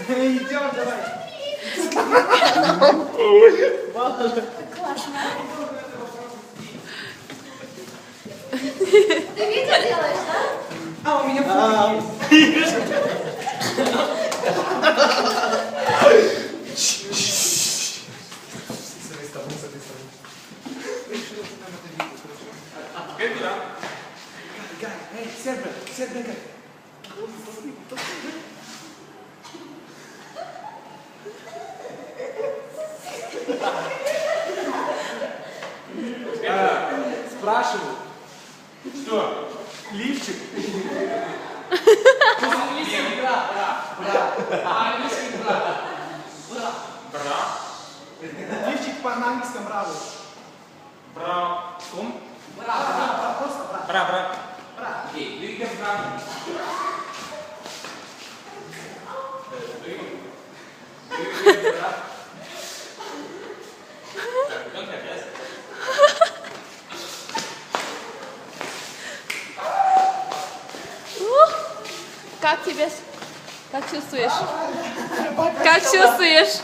Идем, давай. Классно. Ты видео делаешь, да? А, у меня фото есть. Эй, Сербер, Гай. Спрашиваю. Что? Лифчик. Лифчик по-английски браво. Бра. Ком? Просто браво. Бра. Браво. Окей, лига бра. Как тебе? Как чувствуешь? Как чувствуешь?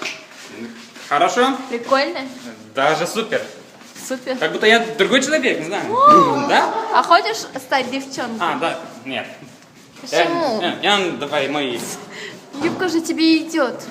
Хорошо? Прикольно? Даже супер. Супер. Как будто я другой человек, не знаю. Да? А хочешь стать девчонкой? А, да. Нет. Почему? Давай мой. Юбка же тебе идет.